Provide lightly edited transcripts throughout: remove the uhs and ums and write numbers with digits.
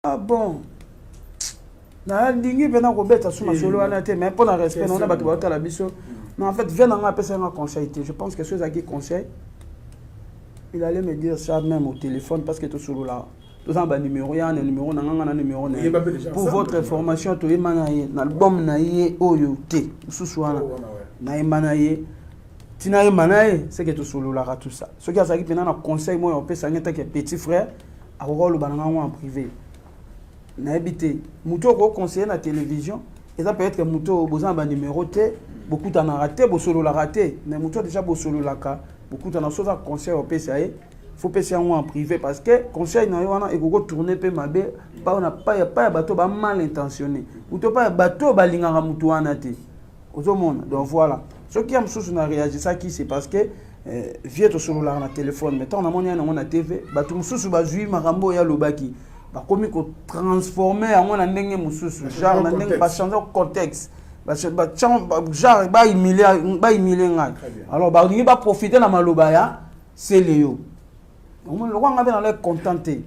Ah bon. Na lingi bena ko beta suma solo wana te mais pour le respect on a battu battu la biso. Mais en fait vient en appeler un conseil. Je pense que ceux qui conseil il allait me dire ça même au téléphone parce que tout solo là. Tout ça numéro ya numéro na numéro na. Pour votre information to emanaye na album na ye oyo te. Susu wana. Na emanaye tina emanaye c'est que tout solo là tout ça. Ce qui a ça qui pena na conseil moi on peut ça ngeta que petit frère a rôle bananga en privé. Na habité muto ko conseiller na télévision et ça peut être muto bozan ba numéro T beaucoup t'en a raté bo solo la raté mais muto déjà bo solo la ka beaucoup t'en a sauvé conseil au PCA faut passer en privé parce que conseil na wana e go tourner pe mabe pas on a pas bateau ba mal intentionné muto pas bateau ba linganga muto wana te au monde donc voilà ce qui am sous na réagi ça qui c'est parce que vieux to solo la na téléphone mais tant on a monia na TV bato mususu ba zui marambo ya lobaki ba komi ko transformer en na ndenge mususu genre na ndenge ba changer contexte ba genre ba humilier ngai alors ba ngi ba profiter na maloba ya c'est léo on le roi ngabe na le contenté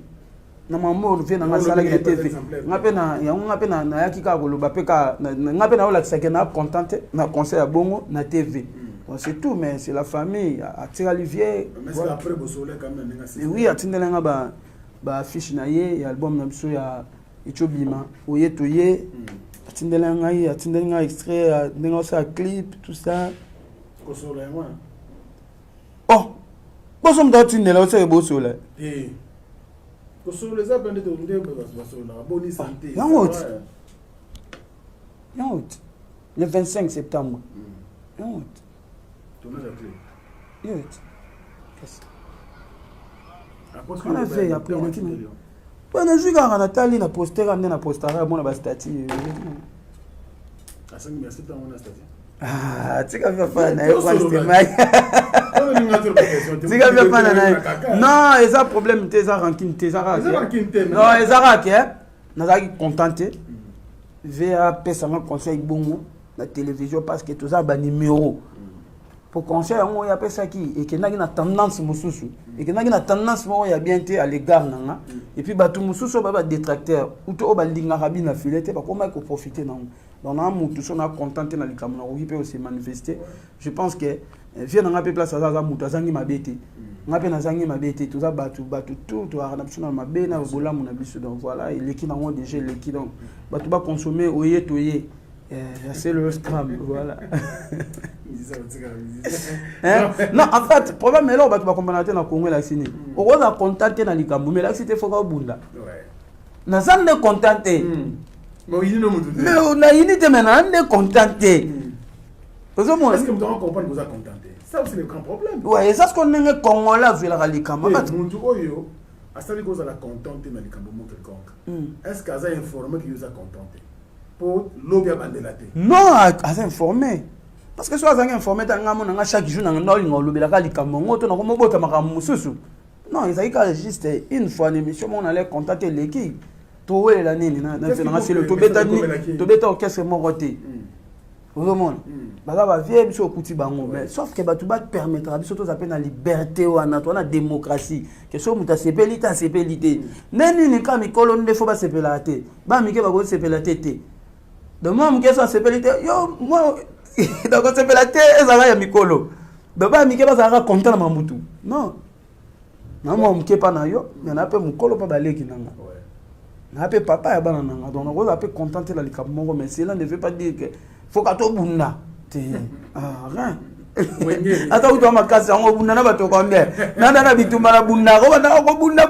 na maman vient na sala ya TV ngabe na ya ngabe na ya kika ko loba pe ka ngabe na ola tsake na contenté na conseil ya bongo na TV. Bon, c'est tout mais c'est la famille à Thierry Olivier mais c'est après Bossolé quand même oui à tindelenga ba affiche na ye ya album na biso ya Ichobima oye toye atindelenga ye atindelenga extrait ndenge ça clip tout ça Bossolé moi oh bosom da tindela o se Bossolé Bossolé ça bande de Bossolé bonne santé non le 25 septembre non ton âge a pris on a fait après on a dit on a joué quand Nathalie na poster amené na postara bon na statut à 5 merci dans mon statut ah tu vas faire na poster mai tu vas faire na non et ça problème tes rancune tes non et ça que nazaki contenté va pesa un conseil bon na télévision parce que tout ça ba numéro pour conseil on y a ça qui et que na tendance mususu et que na tendance mo ya bien té à l'égard nanga et puis ba tout mususu ba détracteur ou to ba linga rabina filete ba comment ko profiter non donc na mutu so na contenté na likamuna o peut aussi manifester je pense que vient na pe place za mutu azangi mabete ngape na zangi mabete tout ça batu tout to ara na biso na mabe na bolamu na biso donc voilà et l'équipe na déjà l'équipe donc batu ba consommer oye toye c'est le scram voilà non en fait le problème est là on va comprendre na Congo la sini on va contenter na likambo mais là c'était faut bunda na zande contenter mais il no mutu mais on a unité maintenant on est contenté parce que moi est-ce que vous devez comprendre que vous êtes contenté ça c'est le grand problème ouais et ça ce qu'on est congolais vu la likambo mutu oyo à ça que vous êtes contenté na likambo mo quelconque est-ce que vous êtes informé que vous êtes contenté pour l'obia bandelate non à s'informer parce que soit informé tanga mona chaque jour na ngolingo lobelaka likambo ngoto na komobota makambo mususu non ils a juste une fois en émission on allait contacter l'équipe to wela nini na c'est le tobeta orchestre moroté au monde bala ba vie biso kuti bango mais sauf que batu ba permettra biso to zapena liberté wana to na démocratie que so muta sepelité neni ni ka mikolo nde fo ba sepelate ba mike ba go sepelate te de moi mike so sepelité yo moi donc sepelate ezala ya mikolo baba mike ba za content na mamutu non na moi mike pa na yo na pe mukolo pa baleki nanga na pe papa ya bana nanga donc on va pe contenter la likambo mais cela ne veut pas dire que faut ka to bunda ah rien ata uto makasi yango bunda na bato combien na bitumba na bunda ko na ko bunda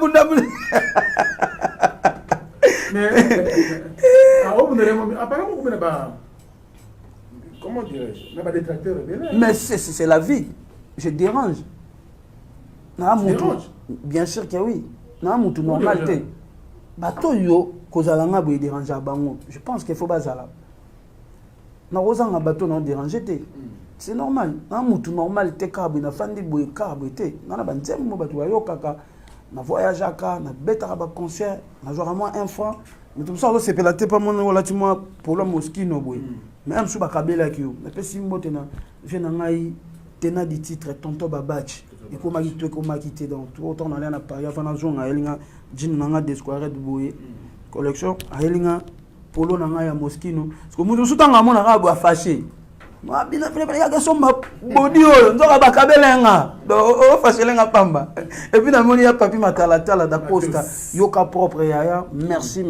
mais apparemment vous pas comment dirais-je n'a pas détracteur mais c'est la vie je dérange na mutu bien sûr que oui na mutu normalité bato yo kozalanga bo déranger bango je pense qu'il faut bazala na rozanga bato na déranger te c'est normal na mutu normal te ka bo na fandi bo ka bo te na ba nzembo bato yo kaka na voyage aka na beta ba concert na jour à moi un fois mais tout ça c'est pelaté pas mon relativement pour le mosquino boy même sous ba kabela ki yo na pe simbo te na je na ngai tena di titre tonto babach et comment il te donc tout autant on allait na Paris avant na zonga elinga jin nanga de square de boy collection ayelinga polo na ngai ya Moschino parce que mutu sutanga mona ka bo fâché ma bina pele ya somba body oyo nzoka bakabelenga o fâchelenga pamba et puis na moni ya papi matala da posta yoka propre ya merci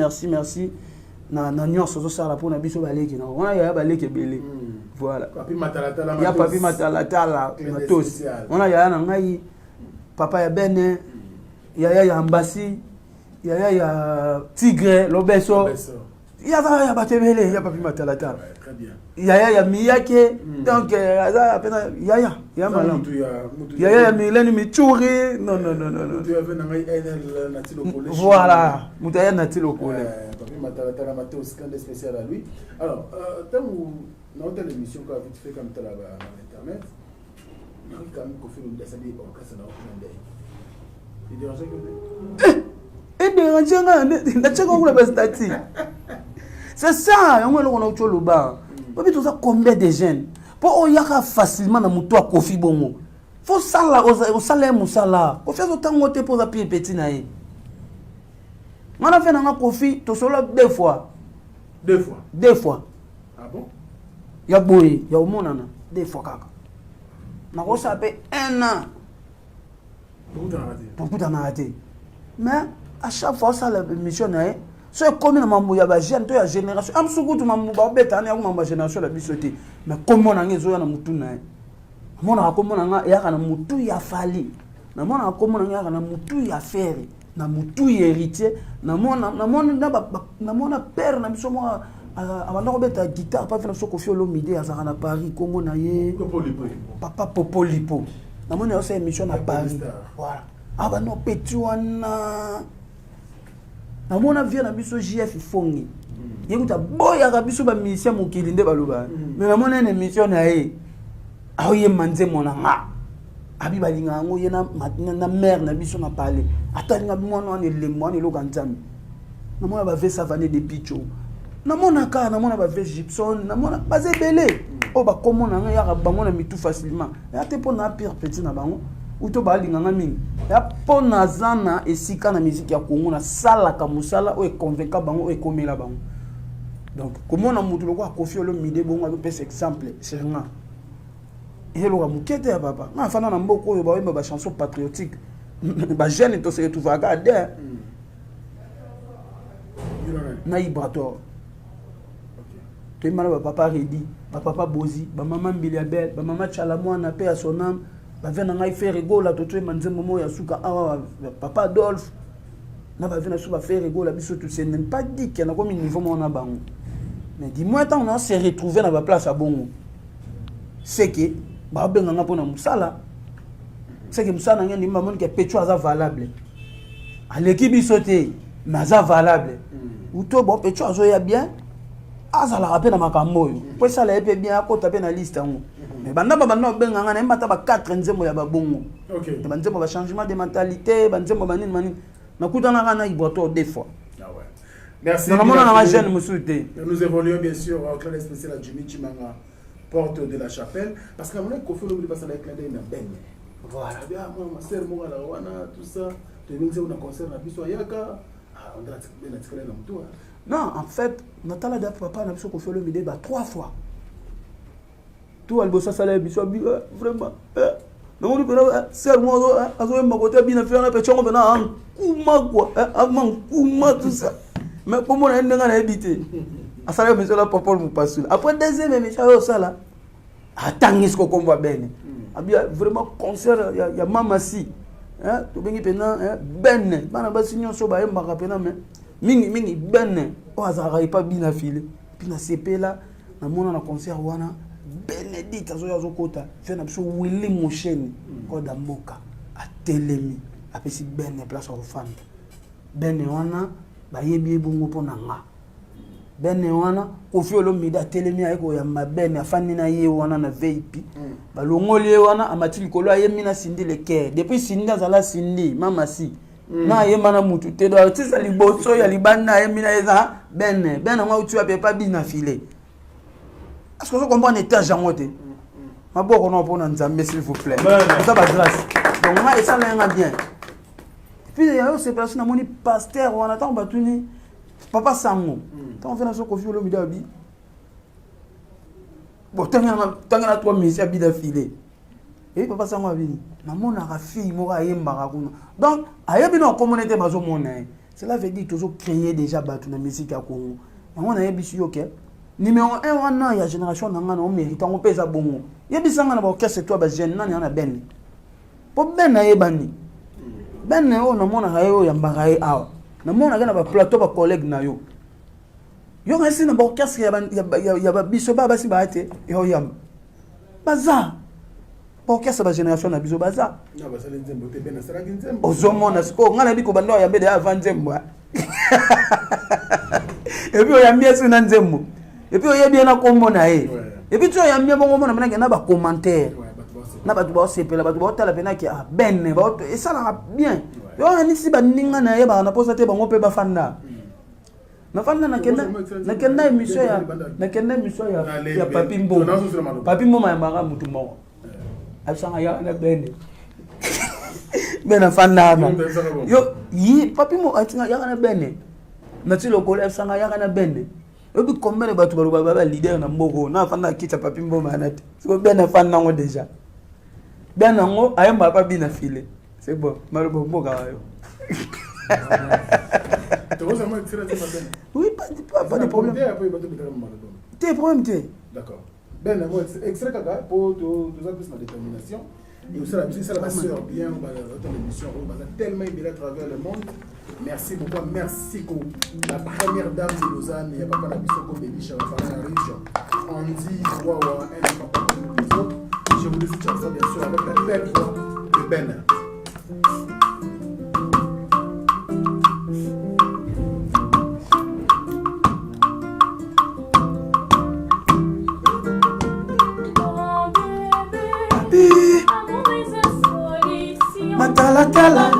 na nyonso zo sala pona biso baleki na on ya baleki belé voilà papi matala ya papi matala matos on a ya na ngai papa ya bene ya ambassi ya tigre lobeso ya batebele ya papi matala très bien ya miyake donc aza pena ya malam ya mileni michuri non tu avais na ngai NL natilo collège voilà mutaya natilo collège papi matala matos quand spécial à lui alors tant dans telle émission quand tu fais comme ça là internet quand même qu'on fait une descendée au cas ça n'a aucun délai il dérange que et dérange na tcheka kuna bastati c'est ça yango eloko na utcho loba babi toza combien de jeunes po oyaka facilement na mutu akofi bongo faut sala osala musala kofi azotango te po za pi petit na ye ngana fe na kofi to solo deux fois ah bon ya boy ya omonana deux fois kaka na ko sape 1 an beaucoup d'en raté mais à chaque fois ça la mission na ye so comme na mambo ya ba jeune to ya génération am sukutu mambo ba beta na ya mambo génération la bisoté mais comment na ngezo ya na mutu na ye mona akomona nga ya kana mutu ya fali na mona akomona nga kana mutu ya fere na mutu ya héritier na mona père na biso mo abanda ko beta guitare pa fena so Koffi Olomide azaka na Paris kombo na ye papa Popolipo na mona yo émission na Paris voilà aba no petit wana na mona vient na biso JF Fongi yekuta boya ka biso ba mission mokili nde baloba mais na mona une émission na ye aoye manze mona nga abi balinga ngo ye na mère na biso na parler atalinga mwana wana elembo wana eloka nzambe na mona ba vesa vané de picho na mona ba vesa Gibson na mona bazé belé o ba komona nga ya bango na mitu facilement ya te pona pire petit na bango uto balinga nga mingi ya pona zana esika na musique ya Congo na sala ka musala o e convaincre bango o e komela bango donc comment na mutu lokwa Koffi Olomide bongo a pese exemple c'est nga hello mukete ya papa na fana na mboko oyo ba ba chanson patriotique ba jeune to se retrouve à garder na Ibrator to imana ba papa Redi ba papa Bozi ba maman Biliabel ba maman Chalamwana pe à son âme ba vena ngai faire rigola to to manzembo mo ya suka awa papa Adolphe na ba vena suba faire rigola biso tout c'est même pas dit qu'il y a comme niveau mo na bango mais dis-moi tant on a se retrouver na ba place à bongo c'est que ba benga nga pona musala c'est que musala ngeni mamoni ke pecho aza valable à l'équipe bisoté mais aza valable ou to bon pecho azo ya bien azala rapé na makambo yo po ça la epé bien ko tapé na liste ngo mais banda benga nga na mbata ba 4 nzembo ya ba bongo OK te banzembo ba changement de mentalité banzembo ba nini na kutana kana Ibrator des fois ah ouais merci nous évoluons bien sûr au club spécial à Jimmy Chimanga porte de la chapelle parce que on Koffi Olomide passe avec la na ben voilà bien moi sœur moi la wana tout ça tu viens on a concert na biso yaka on doit bien attirer na mtu non en fait natala da papa na biso Koffi Olomide ba 3 fois tout albosa sala biso vraiment non on peut sœur moi azo makote bina fera na pechongo bena kuma quoi avant kuma tout ça mais comment on a nga habité asala monsieur la papa mu pasula après deuxième émission yo sala atangi ce ko komba bene abia vraiment concert ya mama si hein to bengi pena ben bana basi nyonso ba yembaka pena mais mingi ben o azara pas bina file puis na sepela na mona na concert wana Benedict azo kota fait na biso Willy Mosheni ko da mboka atelemi apesi ben place au fan ben wana ba yebi bongo pona nga ben wana Koffi Olomide atelemi ayeko ya mabene afani na ye wana na VIP balongoli wana amatili kolo ayemi na Sindi le cœur depuis Sindi azala Sindi mama si na ye mana mutu te do artiste liboso ya libanda ayemi na eza ben nga utu ape pa bina file. Est-ce que vous comprenez étage en moté? Ma bonne on a pour Nzambe s'il vous plaît. Ça va grâce. Donc moi et ça là bien. Puis il y a ces personnes à mon pasteur on attend batuni Papa Sango. Tant fait dans ce Kofi Olomide abi. Bon, tant que toi monsieur abi d'affilée. Et Papa Sango abi. Na mona ka fille mora yemba kuna. Donc, ayebi na communauté bazo mona. Cela veut dire toujours créer déjà batu na musique ya Congo. Na mona yebi si OK. Numéro 1 wana ya génération nanga na mérite on pesa bongo. Yebi sanga na ba orchestre toi ba jeune nani na ben. Po ben na yebani. Ben na na mona hayo ya mbaraye awa. Na mona ga na ba plateau ba collègue na yo. Yo ngasi na ba orchestre ya ba biso ba basi ba ate yo yam. Baza. Ba orchestre ba génération na biso baza. Na ba sala nzembo te ben na sala nzembo. Ozomona siko ngana biko bando ya mbede avant nzembo. Et puis o ya miesi na nzembo. Et puis il y a bien un combo naé. Et puis tu as bien bon moment na na ba commentaire. Na ba tu ba sepela ba tu ba tala pena ki ah ben et ça là bien. Yo ni si ba ninga na ye ba na posa te ba ngope ba fanda. Na fanda na kenda émission ya Papi Mbo. Papi Mbo ma mbara mutu mo. Absanga ya na ben. Ben na fanda na. Yo yi Papi Mbo atinga ya na ben. Na ti lokole absanga ya na ben. Obi combien de batu ba leader na mboko na fanda kita Papi Mbo manate. Siko ben na fanda ngo déjà. Ben ngo ayamba pa bina file. C'est bon, marubo mboka yo. Oui, pas de problème. T'es problème t'es. D'accord. Ben moi extrait kaka pour deux ans plus ma détermination. Et aussi la musique, ça la sœur bien dans l'émission tellement aimé à travers le monde. Merci beaucoup, merci beaucoup. La première dame de Lausanne, il y a pas la mission comme Bébiche, la région. On dit, waouh, je vous laisse chanson bien sûr avec la belle voix de Ben. Matala tala.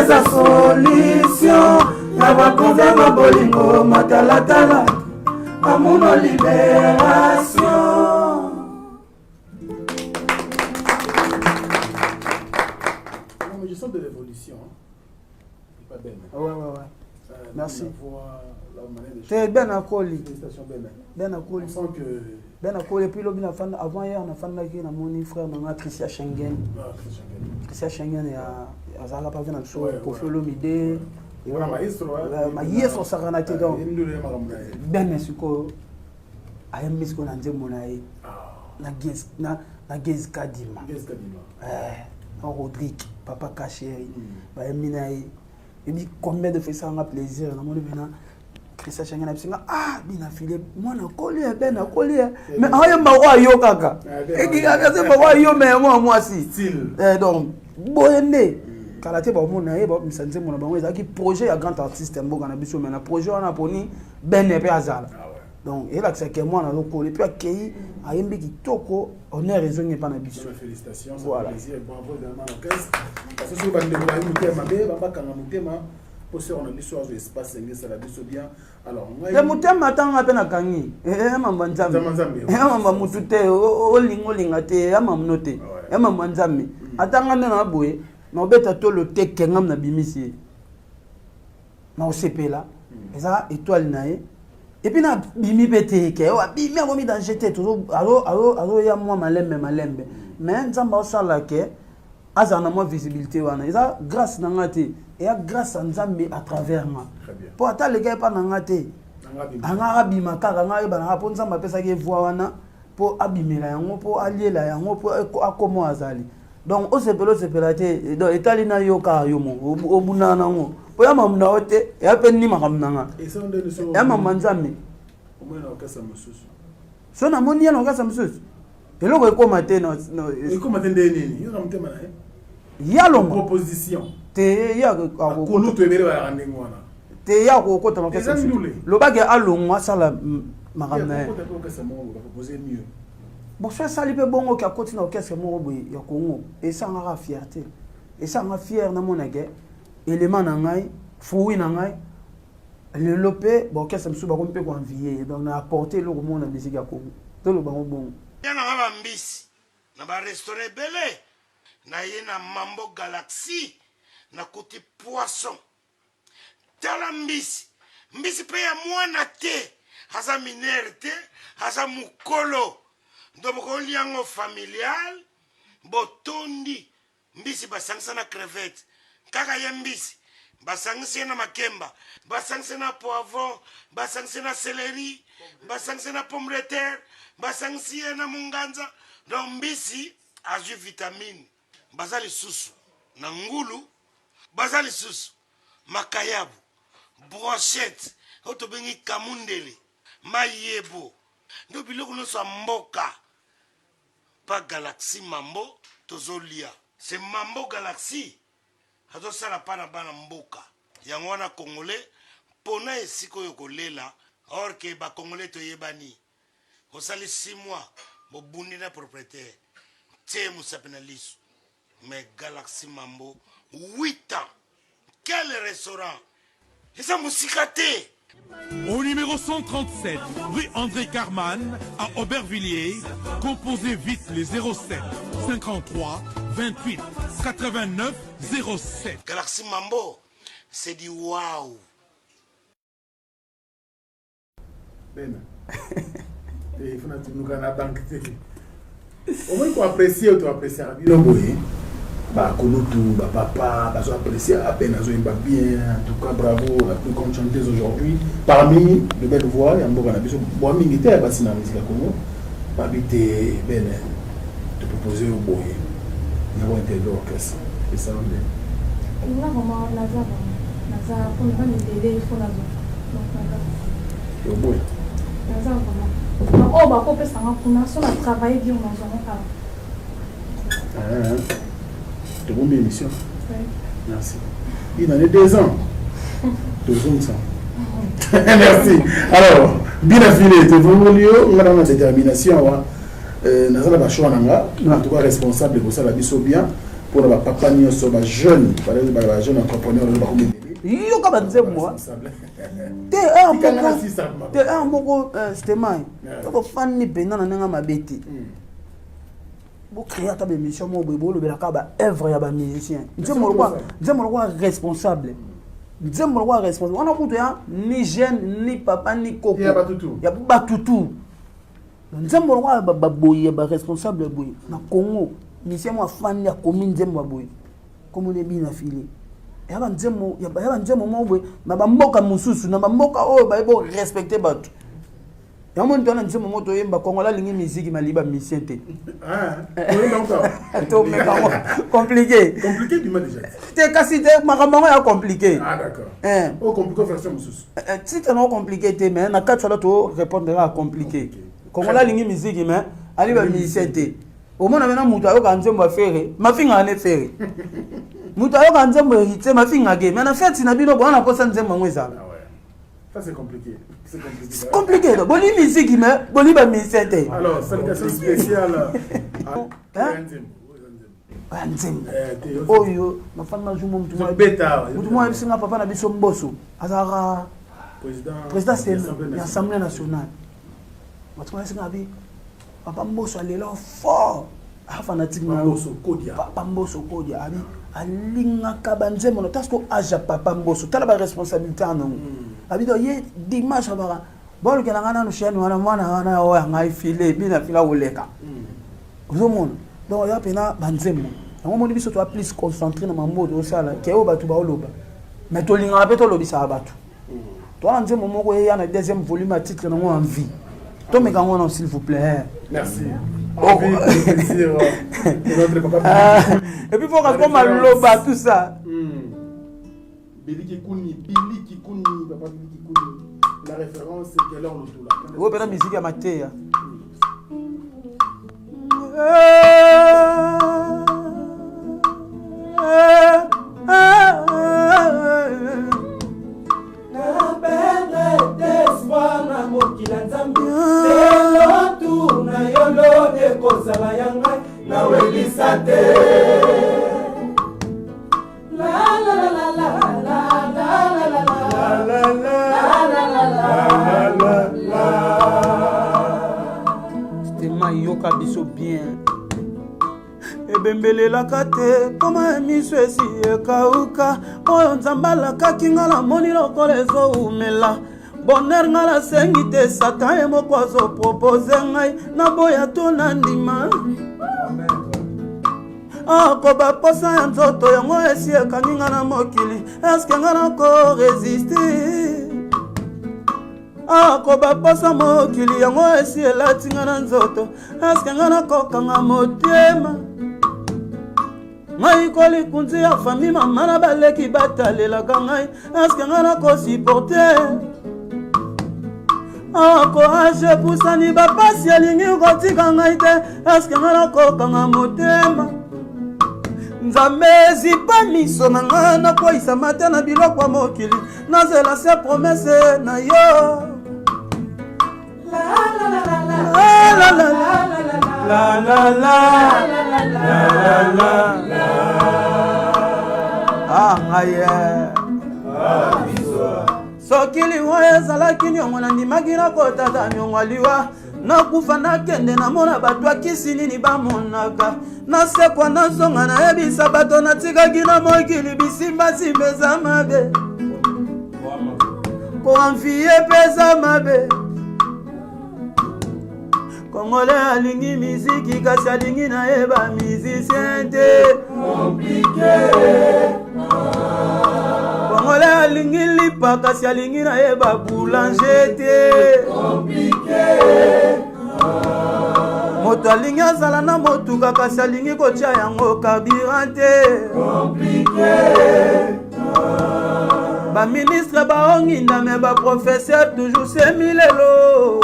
Sa solution ya bakonza mabolingo matalatala amuno libération. Je sens de l'évolution. Pas bien. Ouais. Merci. C'est Ben Akoli. Ben Akoli. On sent que Ben Akoli puis l'objet avant hier on a fait là na mon frère na Tricia Schengen. Tricia Schengen ya azala pa vena so Kofi Olomide. Voilà maestro. Maestro saranate donc. Ben siko ayam misko na nzembo na ye. Na Gez Kadima. Rodrigue, Papa Cachéri, Minaï. Et puis combien de fois ça m'a plaisir. Na mon bena Christian Schengen a singa bina filé moi na collier ben na collier mais ayamba wa yo kaka. Et qui a fait ba wa yo mais moi si. Donc boyende kalate ba mon na ye ba misanze mon ba moi qui projet ya grand artiste mboka na biso mais na projet wana poni ben pe azala. Donc il a que moi na loko et puis accueilli ayembi kitoko honneur raison n'est pas na biso. Félicitations, voilà. Plaisir et bravo également au caisse. Parce que sur bande de mutema be baba kanga mutema pour ce on a biso à espace ngé ça la biso bien. Alors le mutema tanga pe na kangi mamba nzambe mamba mutute olinga te mamba note mamba nzambe atanga na boye na obeta to le teke ngam na bimisi na osepela eza étoile nae. Et puis na bimi pete ke wa bimi a komi dans jeter toujours allo ya moi malembe mais nzamba osala ke azana moi visibilité wana eza grâce na ngate et a grâce à nzambe à travers moi pour ata les gars pas na ngate anga abima kaka nga ba na po nzamba pesa ke voix wana pour abimela yango pour aliela yango pour akomo azali donc osepela te donc etali na yo ka yo mo obuna nango oya mamna ote ya penni makamnanga ya mamanzami omona okasa mususu so na moni ya okasa mususu eloko ekoma te no ekoma te ndeni yo na mutema na ya longo proposition te ya ko to ebele ba randing wana te ya ko ko tama kesa lo ba ke alongwa sala magana ko ko kesa mo ba poser mieux bon ça sali pe bongo ka continue orchestre mo boy ya Congo et ça nga fierté et ça nga fier na mona ke élément na ngai fouille na ngai le lopé bon orchestre msu ba ko mpe ko envier donc na apporter le monde na musique ya Congo to lo bango bon ya na ba mbisi na ba restaurant belé na ye na Mambo Galaxy na côté poisson tala mbisi pe ya mwana te haza minere te haza mukolo ndoboko liango familial botondi mbisi basangisa na crevette kaka ye mbisi basangisa na makemba basangisa na poivron basangisa na céleri basangisa na pomme de terre basangisa na munganza donc mbisi azwi vitamine bazali susu na ngulu bazali susu makayabu brochette otobengi kamundele mayebo ndo biloko nyonso ya mboka pa Galaxy Mambo tozolia c'est Mambo Galaxy azosala pa na bana mboka yango wana congolais mpona esika oyo kolela or ke bacongolais toyebani osali 6 mois bobundi na propriétaire te mosape na liso mais Galaxy Mambo 8 ans quel restaurant eza mosika te. Au numéro 137, rue André Carman, à Aubervilliers, composez vite les 07 53 28 89 07. Galaxy Mambo, c'est du waouh. Ben, il faut que nous ayons banque. Au moins, il faut apprécier, tu apprécies. Bah, Konutu, bah, papa, bah, apprécié à peine, bien. En tout cas, bravo, on a pu chanter aujourd'hui. Parmi de belles voix, il y a un bon canapé. Moi, je suis passé dans la musique à Congo. Je suis ben, te proposer au boy. Il y a un intégré orchestre. C'est ça, on est. Il y a vraiment Nazar, pour ne pas m'aider, il faut Nazar. Au boy. Nazar, vraiment. Oh, bah, pour que ça on a travaillé bien dans un de bonne émission. Oui. Merci. Il en est 2 ans. 2 ans. Merci. Alors, bien affilé, tu veux lieu, on a dans cette détermination. Nous avons choix en tout cas responsable pour ça, la biso bien, pour le papa ni sur les jeunes, par exemple, les jeunes entrepreneurs, yo ka banze moi te un moko stemai to fan ni bena na nga mabeti bo créer ta émission mo bo le ka ba œuvre ya ba musicien nzembo lo responsable on a kuto ya ni jeune ni papa ni koko ya batutu nzembo lo ba boye ba responsable boye na Congo musicien mo fan ya commune nzembo boye comme on est bien affilié yaba nzemo mobwe na bamboka mususu na bamboka oyo bayebo respecter bato yango ntona nzemo moto yemba kongola lingi musique maliba misente to meka compliqué du mal déjà te kasi te makambo ya compliqué d'accord oh compliqué version mususu si te no compliqué te mais na katala to répondre à compliqué kongola lingi musique mais aliba misente au moins na mutu ayo ka nzemo afere mafinga ane fere mutu ayo ka nzembo hite mafinga ge mais na fête na bino bona kosa nzembo ngwezala ça c'est compliqué compliqué do boni musique mais boni ba misente alors salutation spéciale à nzembo oyo na fana jumo mutu mo bisinga papa na biso mboso azara président de l'Assemblée nationale mutu mo bisinga bi papa mboso alela fort fanatique na papa mboso kodia abi alinga kabanzemo tasko aja papa mboso tala ba responsabilité non abi do ye dimanche bara bol ke ngana no chaîne wana wana o ngai filé bina fila oleka uzomona donc ya pena banzemo ngo moni biso to plus concentré na mambo do sala ke o batu ba oloba mais to linga pe to lobisa batu to anzemo moko ya na deuxième volume titre na ngo envie to me kango non s'il vous plaît merci. Et puis il faut comme à l'oba tout ça. Billy Kikouni, papa Billy Kikouni. La référence c'est quelle heure le tout là. Oh ben la musique à mater. kozala ya ngai nawelisa te. Stema yoka biso bien ebembelelaka te koma miso esi ekauka oyo nzambe alakaki nga namoni lokola ezoumela bonheur nga nasengi te satan ye moko azopropose ngai naboya to na ndima akoba posa ya nzoto yango esi ekangi nga na mokili eske nga nakoresiste akoba posa mokili yango esi elati nga na nzoto eske nga nakokanga motema ngai kolikunzi ya fami mama na baleki batalelaka ngai eske nga nakosiporte akoage pusani bapasi alingi kotika ngai te eske nga nakokanga motema nzambe ezipa miso na nga nakweyisa mate na biloko ya mokili nazela se promese na yo soki liwa ezalaki niongo nandimaki nakotata niongo liwa nakufa nakende namona bato akisi nini bamonaka nasekwa nazonga nayebisa bato natikaki na mokili bisimbasimba eza mabe koamfie mpe eza mabe kongole alingi miziki kasi alingi nayeba musicien te kongole alingi lipa kasi alingi nayeba boulanger te moto alingi azala na motuka kasi alingi kotia yango carburant te baministre baonginda me baprofesseur toujours semilelo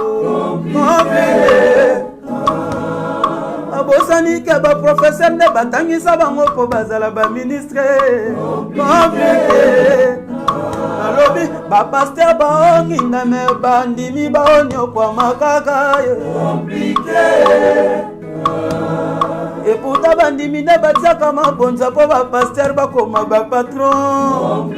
compliqué abosani ke baprofesseur nde batangisa bango mpo bazala baministre compliqué nalobi bapaster baonginda me bandimi baonyokwa makaka eputa bandimi nde batiaka mabonza mpo bapaster bakoma bapatron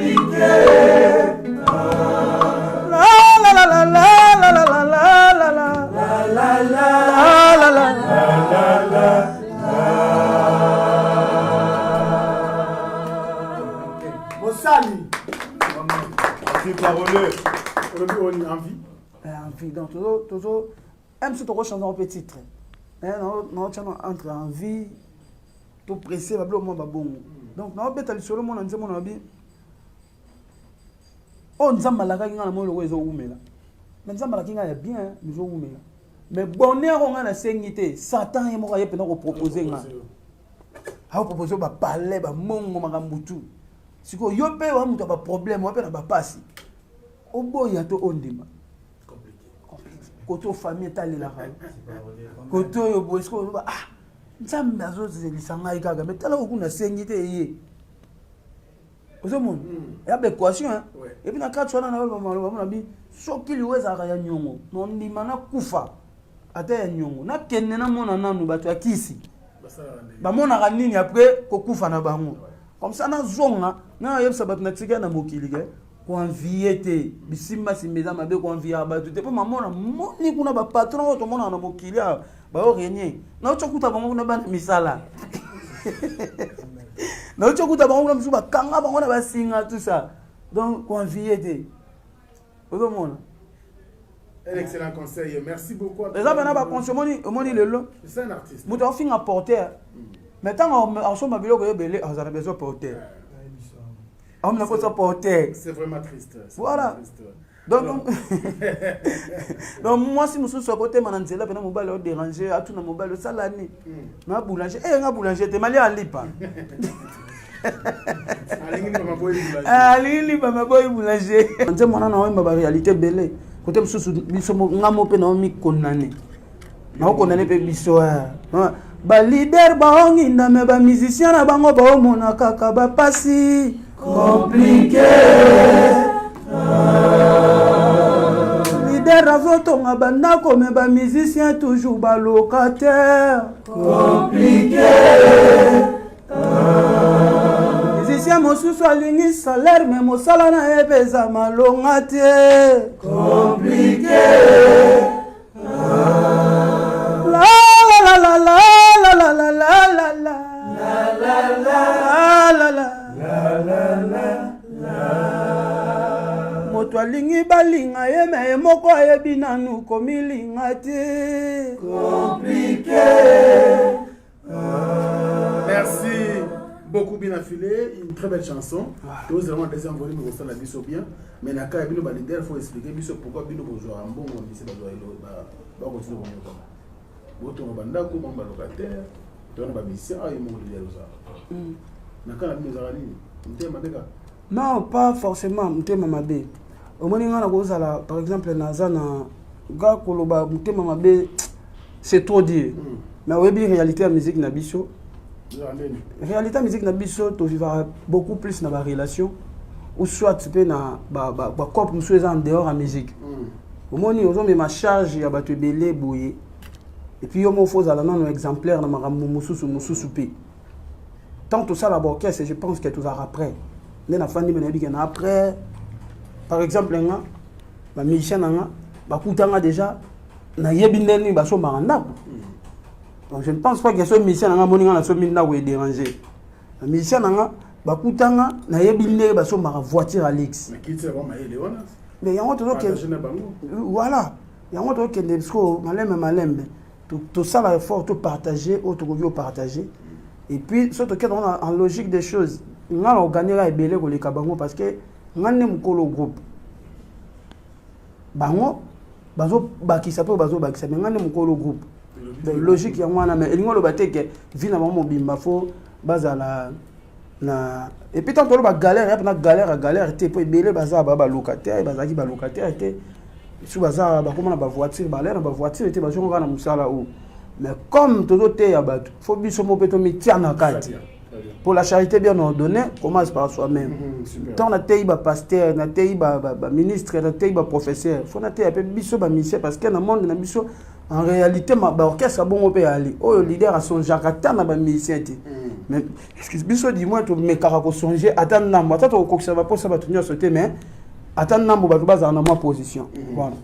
Mosali. Paroleux. Envie. Donc, toujours, même si tu as chanté un petit titre, non, tu as entre envie, tout pressé, va bleu, moi, bon. Donc, non, peut-être aller sur le monde, on dit, mon ami, on dit, malaka, qui a le mot, le réseau, ou mais là. Mais ça, malaka, qui a bien, nous, ou mais là. Mais bonheur, on a la sénité, Satan, il m'a proposer, a proposé, bah, parler, bah, mongo, magambutu. Si vous avez un problème, vous avez un passé. Au bout, il y a tout ondima. Quand on famille est allée là, quand on est beau, ah, ça me a dit que ça m'a été mais tu as une sénité. Vous avez il y a des équations. Et puis, dans 4 ans, on a dit ce qu'il y a à Nyongo, non, ni mana kufa. Ate Nyongo, na kenena mona nanu batu akisi. Ba mona ranini après ko kufa na bango. Comme ça, na zonga, na yeb sabat na tika na mokili ke. Conviete bisimba simeza mabe convia ba tout pe maman na moni kuna ba patron to mona na mokili ba o renye na chokuta bango na bana misala na chokuta bango na msuba kanga bango na basinga tout ça donc conviete ozo mona un excellent conseil, merci beaucoup. Déjà maintenant ba consommer moni lelo c'est un artiste muto finga porter maintenant en somme biloko yebele on a besoin porter. On n'a pas porté. C'est vraiment triste. Voilà. Triste. Donc, donc moi si je suis côté mananzela pena mobile au déranger à tout na mobile ça l'année. Na boulanger na boulanger te mali alipa. Alini ba maboy boulanger. Nze mona na wemba ba réalité belé. Côté msusu biso ngamo pe na mi condamné. Na condamné pe biso. Ba leader ba onginda me ba musicien na bango ba omona kaka ba pasi. Compliqué. maire azotonga bandako me bamusicien toujours balocataire compliqué. musicien mosusu alingi salaire me mosala na ye mpe eza malonga te compliqué. moto alingi balinga ye me ye moko ayebi nanu komilinga te compliqué. Merci beaucoup bien affilé, une très belle chanson. Nous avons deuxième volume de la biso bien, mais na ka bino balider faut expliquer biso pourquoi bino bozoa mbongo bisi bazoa ba continuer comme ça. Boto banda ko ba locataire, to na ba mission ay mo lider ça. Na ka bino zarani, ntema beka. Non, pas forcément ntema mabe. Omoni ngana ko zala par exemple nazana ga koloba ntema mabe c'est trop dire. Mais oui, réalité la musique na biso. Réalité musique na biso to vivre beaucoup plus na ba relation ou soit tu peux na ba couple musu en dehors en musique. Omoni ozo me ma charge ya ba te belé boye. Et puis yo mo faut ala non exemplaire na makambo mususu pe. Tant tout ça la orchestre, je pense que tout ça après. Na fandi me na bi na après par exemple nga ba musicien nga ba kutanga déjà na yebi ndeni ba so maranda. Donc je ne pense pas que ce musicien n'a pas so minna ou déranger. Le musicien n'a pas kutanga na yebinde ba so mara voiture Alex. Mais qui c'est vraiment Léona? Mais il y a autre que voilà, il y a autre que des sco malem tout ça là effort tout partager, autre que partager. Et puis surtout que on a en logique des choses, on a organisé la belé ko le kabango parce que ngane mukolo groupe. Bango bazo bakisa pe bazo bakisa mais ngane mukolo groupe. Logique ya mwana mais elingo lo bateke vina mama bimba fo bazala na et puis tant que ba galère na galère te po belé baza ba locataire bazaki ba locataire te sous baza ba comment na ba voiture ba na ba voiture te ba jonga na musala ou mais comme todo te ya bato faut biso mo peto mi tiana kati pour la charité bien ordonnée commence par soi-même tant na te ba pasteur na te ba ministre na te ba professeur faut na te ya pe biso ba ministère parce que na monde na biso en réalité ma orchestre bon au aller oh leader à son jacata na ba musicien mais excuse biso dis-moi to me karako songer attendre na moi to ko ça va pour ça va tenir sauter mais attendre na ba baza na ma position voilà.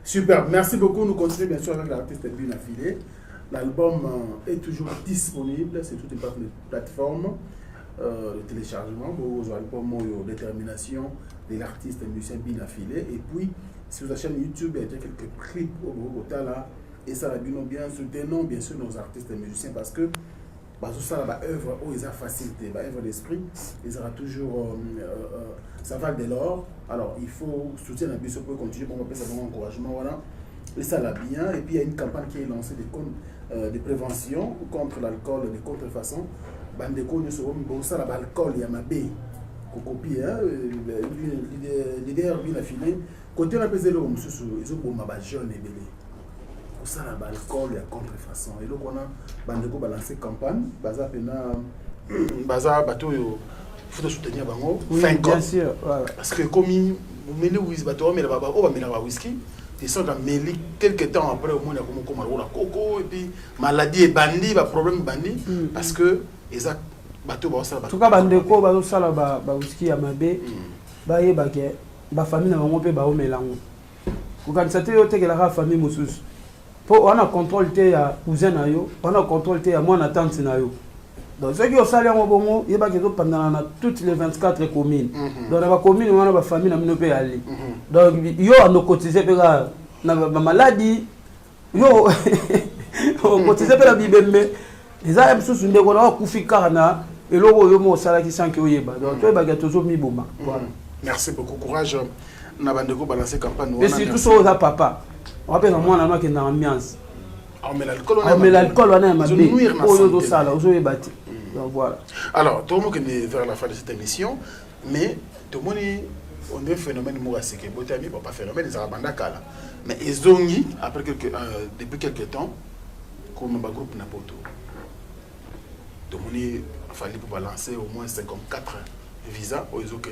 Super, merci beaucoup. Nous continuons bien sûr avec l'artiste bien affilé. L'album est toujours disponible sur toutes les plateformes de téléchargement. Vous avez l'album Détermination de l'artiste musicien bien affilé. Et puis, sur la chaîne YouTube, il y a quelques clips au Bogota là. Et ça va bien soutenir bien sûr nos artistes et musiciens parce que ça va œuvre où ils ont facilité, œuvre d'esprit, ils auront toujours ça va de l'or. Alors il faut soutenir la biso pour continuer pour faire ça bon encouragement voilà. Et ça va bien. Et puis il y a une campagne qui est lancée de prévention contre l'alcool, de contrefaçon. Bandeko ne seront bon ça l'alcool il y a ma baie. Copie hein leader bien affilé. Côté la pesé le mususu ils ont bon ma jeune et belé. Ça la alcool et la contrefaçon et donc on a bandeko balancer campagne baza pena baza bateau il faut soutenir bango fin bien sûr parce que comme vous menez whisky bateau mais là-bas on va mettre la whisky ils sont dans mêlé quelques temps après au moins comme la coco et puis maladie et bandit ba problème bandit parce que exact bateau ba ça tout cas bandeko bazo sala ba whisky ya mabe ba yeba ke ba famille na bango pe ba o melango ko kan sa te yo te ke la famille mususu on a contrôle ya cousin na yo, on a contrôle ya moi tante na yo. Donc ceux qui ont salé en bongo, il y a pendant toutes les 24 communes. Donc dans la commune on a ba famille na mino pe aller. Donc yo a no cotiser pe na maladie. Yo cotiser pe la bibembe. Les a msusu ndeko na kufika na eloko yo mo sala ki sanki oyeba. Donc to ba gatozo mi bomba. Voilà. Merci beaucoup courage na bandeko balancer campagne. Et surtout so za papa. On rappelle moi na qui est dans l'ambiance. Mais l'alcool on a ma bé. Donc voilà. Alors, tout le monde est vers la fin de cette émission, mais tout le monde on est phénomène mourassé que botami pas phénomène ils abandonnent là. Mais ils ont eu après depuis quelques temps comme un groupe Napoto. Tout le monde fallait pour balancer au moins 54 visas aux autres